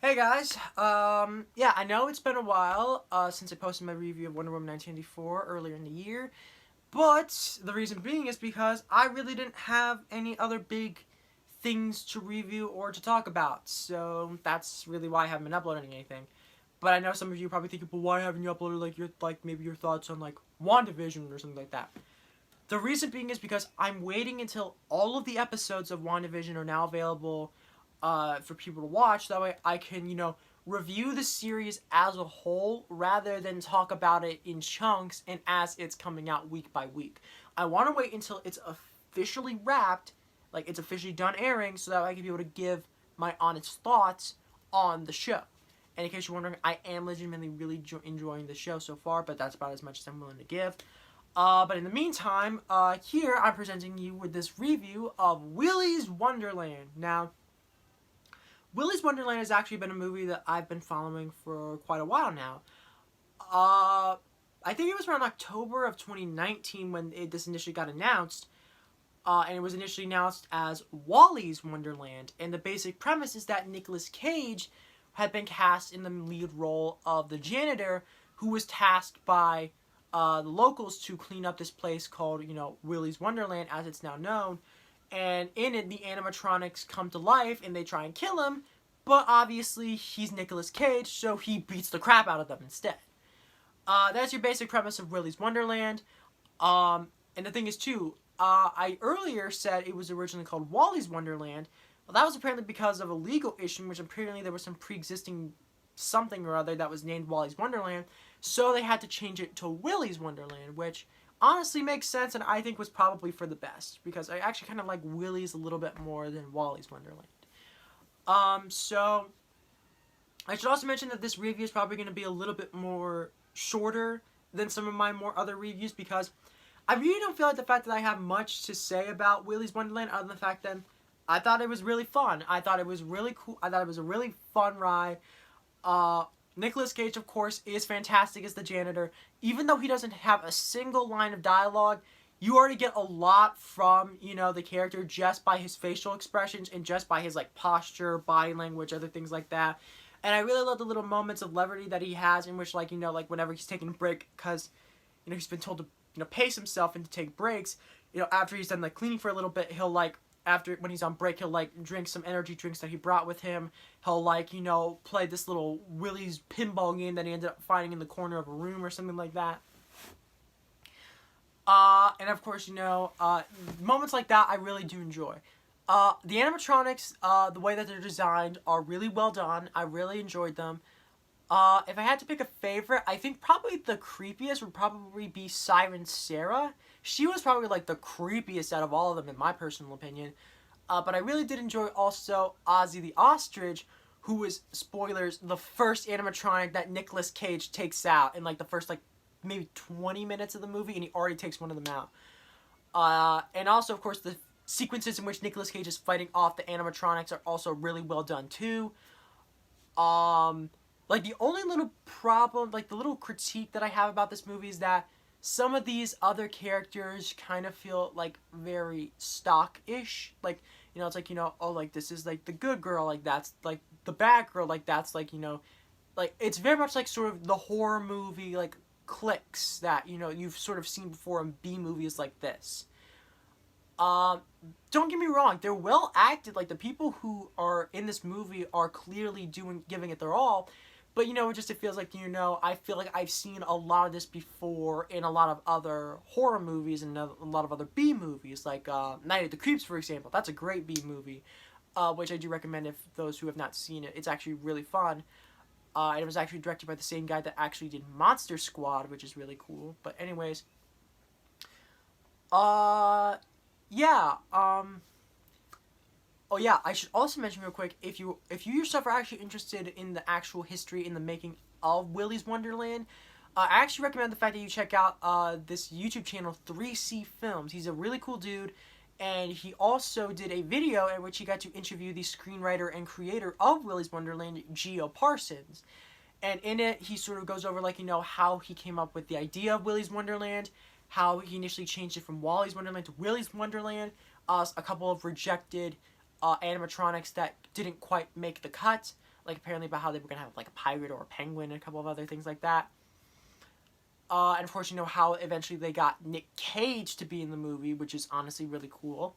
Hey guys, yeah, I know it's been a while since I posted my review of Wonder Woman 1984 earlier in the year, but the reason being is because I really didn't have any other big things to review or to talk about, so that's really why I haven't been uploading anything. But I know some of you probably think, well, why haven't you uploaded maybe your thoughts on WandaVision or something like that? The reason being is because I'm waiting until all of the episodes of WandaVision are now available for people to watch. That way I can, review the series as a whole rather than talk about it in chunks and as it's coming out week by week. I want to wait until it's officially wrapped, like it's officially done airing, so that I can be able to give my honest thoughts on the show. And in case you're wondering, I am legitimately really enjoying the show so far, but that's about as much as I'm willing to give. But in the meantime, here I'm presenting you with this review of Willy's Wonderland. Now, Willy's Wonderland has actually been a movie that I've been following for quite a while now. I think it was around October of 2019 when this initially got announced. And it was initially announced as Wally's Wonderland. And the basic premise is that Nicolas Cage had been cast in the lead role of the janitor who was tasked by the locals to clean up this place called, Willy's Wonderland, as it's now known. And in it, the animatronics come to life, and they try and kill him, but obviously, he's Nicolas Cage, so he beats the crap out of them instead. That's your basic premise of Willy's Wonderland. And the thing is, too, I earlier said it was originally called Wally's Wonderland. Well, that was apparently because of a legal issue, in which apparently there was some pre-existing something or other that was named Wally's Wonderland, so they had to change it to Willy's Wonderland, which honestly makes sense and I think was probably for the best, because I actually kind of like Willy's a little bit more than Wally's Wonderland. So I should also mention that this review is probably going to be a little bit more shorter than some of my other reviews, because I really don't feel like the fact that I have much to say about Willy's Wonderland other than the fact that I thought it was really fun. I thought it was really cool. I thought it was a really fun ride. Nicolas Cage, of course, is fantastic as the janitor. Even though he doesn't have a single line of dialogue, you already get a lot from, the character just by his facial expressions and just by his, posture, body language, other things like that. And I really love the little moments of levity that he has in which, whenever he's taking a break, because, he's been told to, pace himself and to take breaks, after he's done, cleaning for a little bit, he'll, when he's on break, he'll, drink some energy drinks that he brought with him. He'll, play this little Willy's pinball game that he ended up finding in the corner of a room or something like that. And, of course, moments like that I really do enjoy. The animatronics, the way that they're designed, are really well done. I really enjoyed them. If I had to pick a favorite, I think probably the creepiest would probably be Siren Sarah. She was probably, the creepiest out of all of them, in my personal opinion. But I really did enjoy also Ozzy the Ostrich, who was, spoilers, the first animatronic that Nicolas Cage takes out in, the first, maybe 20 minutes of the movie, and he already takes one of them out. And also, of course, the sequences in which Nicolas Cage is fighting off the animatronics are also really well done, too. The only little problem, the little critique that I have about this movie is that some of these other characters kind of feel, very stock-ish. It's this is, the good girl, that's, the bad girl, that's, it's very much sort of the horror movie, cliques that, you've sort of seen before in B movies like this. Don't get me wrong, they're well acted, the people who are in this movie are clearly giving it their all, but, it feels I feel like I've seen a lot of this before in a lot of other horror movies and a lot of other B movies, Night of the Creeps, for example. That's a great B movie, which I do recommend if those who have not seen it. It's actually really fun. And it was actually directed by the same guy that actually did Monster Squad, which is really cool. But anyways, yeah, oh yeah, I should also mention real quick, if you yourself are actually interested in the actual history in the making of Willy's Wonderland, I actually recommend the fact that you check out this YouTube channel, 3C Films. He's a really cool dude, and he also did a video in which he got to interview the screenwriter and creator of Willy's Wonderland, Parsons. And in it, he sort of goes over, how he came up with the idea of Willy's Wonderland, how he initially changed it from Wally's Wonderland to Willy's Wonderland, a couple of rejected animatronics that didn't quite make the cut, like apparently about how they were gonna have like a pirate or a penguin and a couple of other things like that. And of course, you know how eventually they got Nick Cage to be in the movie, which is honestly really cool.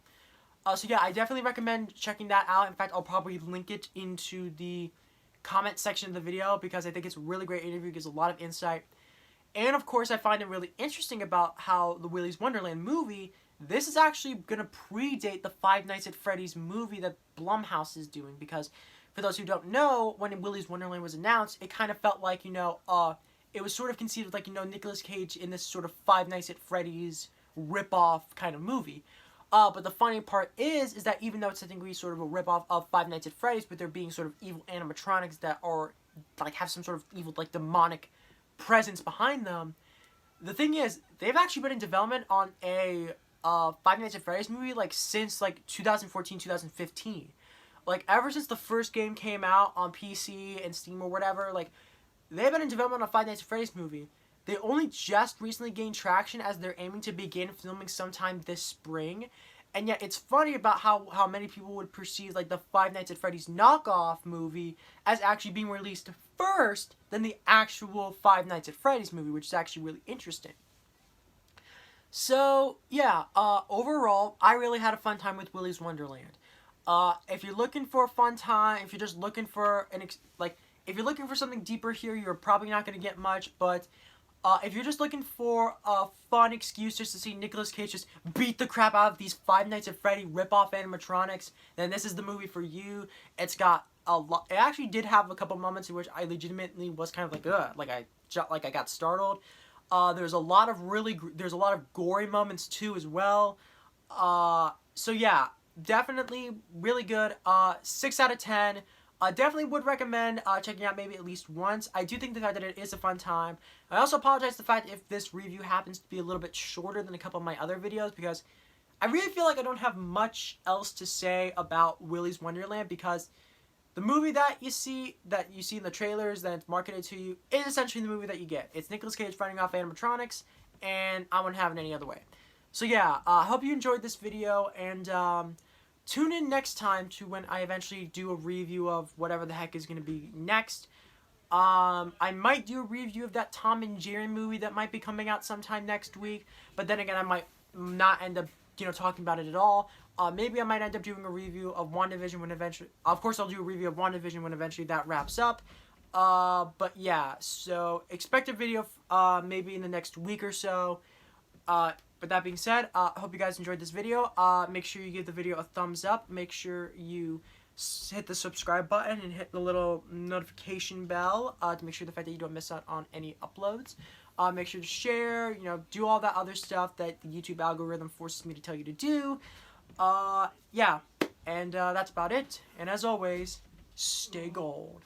So yeah, I definitely recommend checking that out. In fact, I'll probably link it into the comment section of the video because I think it's a really great interview, gives a lot of insight. And of course, I find it really interesting about how the Willy's Wonderland movie, this is actually going to predate the Five Nights at Freddy's movie that Blumhouse is doing. Because for those who don't know, when Willy's Wonderland was announced, it kind of felt like, you know, it was sort of conceived of like, you know, Nicolas Cage in this sort of Five Nights at Freddy's rip-off kind of movie. But the funny part is that even though it's technically sort of a rip-off of Five Nights at Freddy's, but they're being sort of evil animatronics that are, like, have some sort of evil, like, demonic presence behind them, the thing is, they've actually been in development on a Five Nights at Freddy's movie, like, since, like, 2014, 2015. Like, ever since the first game came out on PC and Steam or whatever, like, they've been in development on a Five Nights at Freddy's movie. They only just recently gained traction as they're aiming to begin filming sometime this spring. And yet it's funny about how many people would perceive like the Five Nights at Freddy's knockoff movie as actually being released first than the actual Five Nights at Freddy's movie, which is actually really interesting. So, yeah, overall, I really had a fun time with Willy's Wonderland. If you're looking for a fun time, if you're just looking for if you're looking for something deeper here, you're probably not going to get much, but if you're just looking for a fun excuse just to see Nicolas Cage just beat the crap out of these Five Nights at Freddy rip-off animatronics, then this is the movie for you. It's got a lot. It actually did have a couple moments in which I legitimately was kind of like, ugh, like I got startled. There's a lot of gory moments too as well. So yeah, definitely really good. 6 out of 10. Definitely would recommend checking out maybe at least once. I do think the fact that it is a fun time. I also apologize for the fact if this review happens to be a little bit shorter than a couple of my other videos because I really feel like I don't have much else to say about Willy's Wonderland because the movie that you see in the trailers that it's marketed to you is essentially the movie that you get. It's Nicolas Cage fighting off animatronics, and I wouldn't have it any other way. So yeah, I hope you enjoyed this video, and tune in next time to when I eventually do a review of whatever the heck is going to be next. I might do a review of that Tom and Jerry movie that might be coming out sometime next week, but then again, I might not end up, you know, talking about it at all. Maybe I might end up doing a review of WandaVision when eventually, of course I'll do a review of WandaVision when eventually that wraps up. But yeah, so expect a video maybe in the next week or so. But that being said, I hope you guys enjoyed this video. Make sure you give the video a thumbs up. Make sure you hit the subscribe button and hit the little notification bell to make sure the fact that you don't miss out on any uploads. Make sure to share, you know, do all that other stuff that the YouTube algorithm forces me to tell you to do. Yeah, and that's about it. And as always, stay gold.